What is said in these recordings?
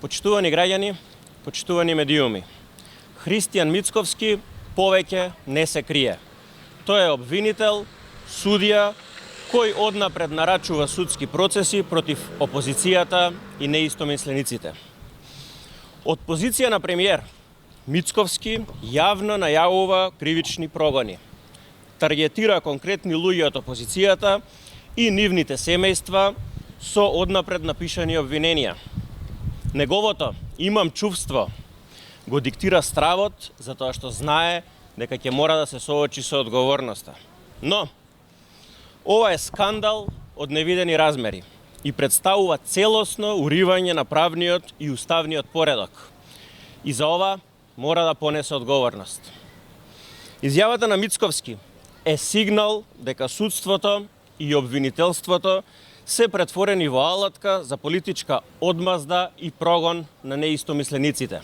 Почитувани граѓани, почитувани медиуми, Христијан Мицковски повеќе не се крие. Тој е обвинител, судија, кој однапред нарачува судски процеси против опозицијата и неистомислениците. Од позиција на премиер, Мицковски јавно најавува кривични прогони, таргетира конкретни луѓе од опозицијата и нивните семејства со однапред напишани обвиненија. Неговото "имам чувство" го диктира стравот затоа што знае дека ќе мора да се соочи со одговорноста. Но, ова е скандал од невидени размери и представува целосно уривање на правниот и уставниот поредок. И за ова мора да понесе одговорност. Изјавата на Мицковски е сигнал дека судството и обвинителството се претворени во алатка за политичка одмазда и прогон на неистомислениците.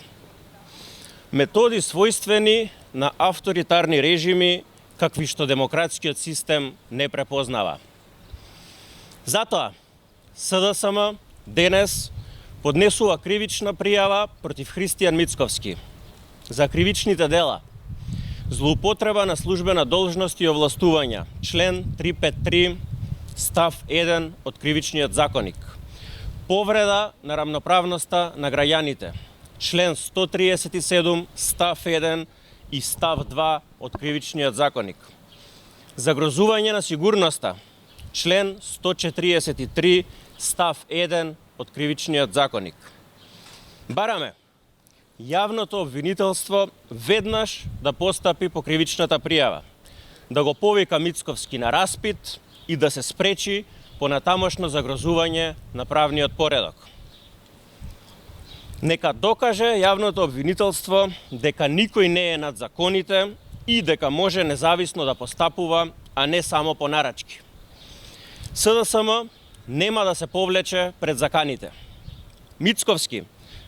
Методи својствени на авторитарни режими, какви што демократскиот систем не препознава. Затоа, СДСМ денес поднесува кривична пријава против Христијан Мицковски за кривичните дела: злоупотреба на службена должност и овластувања, член 353, став 1 од Кривичниот законник; повреда на рамноправноста на граѓаните, член 137, став 1 и став 2 од Кривичниот законник; загрозување на сигурноста, член 143, став 1 од Кривичниот законник. Бараме јавното обвинителство веднаш да постапи по кривичната пријава, да го повика Мицковски на распит и да се спречи понатамошно загрозување на правниот поредок. Нека докаже јавното обвинителство дека никој не е над законите и дека може независно да постапува, а не само по нарачки. СДСМ нема да се повлече пред заканите. Мицковски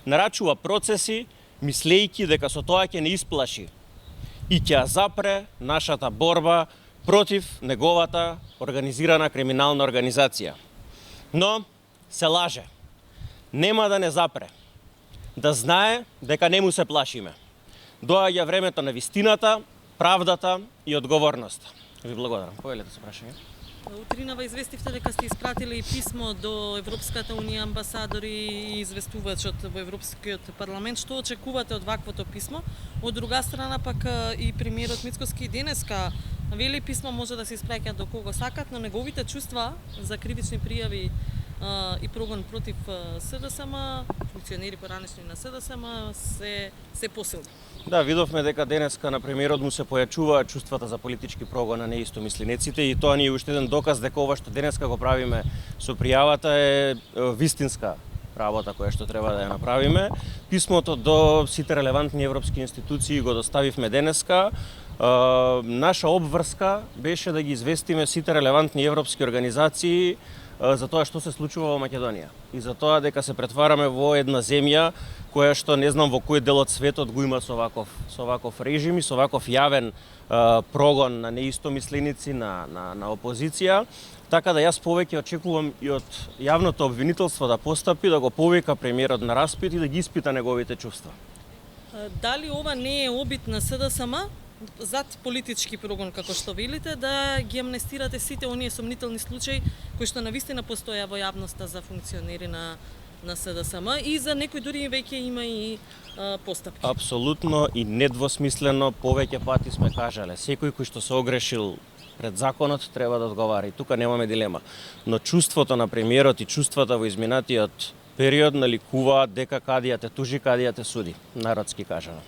нарачува процеси, мислејќи дека со тоа ќе не исплаши и ќе запре нашата борба против неговата организирана криминална организација. Но се лаже. Нема да не запре. Да знае дека не му се плашиме. Доаѓа времето на вистината, правдата и одговорноста. Ви благодарам. Повелете се прашање. Утринава известивте дека сте испратили писмо до Европската унија, амбасадори и известувачот во Европскиот парламент. Што очекувате од ваквото писмо? Од друга страна пак и премиерот Мицковски денеска вели писмо може да се испраќа до кого сакат, но неговите чувства за кривични пријави и прогон против СДСМ, функционери поранешни на СДСМ се посилни. Да, видовме дека денеска на премиерот му се појачуваат чувствата за политички прогон на неистомислениците и тоа ни е уште еден доказ дека ова што денеска го правиме со пријавата е вистинска работа која што треба да ја направиме. Писмото до сите релевантни европски институции го доставивме денеска. Наша обврска беше да ги известиме сите релевантни европски организации за тоа што се случува во Македонија и за тоа дека се претвараме во една земја која што не знам во кој дел од светот го има со ваков режим и со ваков јавен прогон на неистомисленици, на опозиција. Така да јас повеќе очекувам и од јавното обвинителство да постапи, да го повика премиерот на распит и да ги испита неговите чувства. Дали ова не е обид на СДСМ зад политички прогон, како што велите, да ги амнестирате сите оние сомнителни случаи кои што навистина постоја во јавноста за функционери на СДСМ и за некои дури веќе има и постапки? Апсолутно и недвосмислено повеќе пати сме кажале. Секој кој што се огрешил пред законот треба да одговара и тука немаме дилема. Но чувството на премиерот и чувствата во изминатиот период наликуваат дека кадија те тужи, кадија те суди, народски кажано.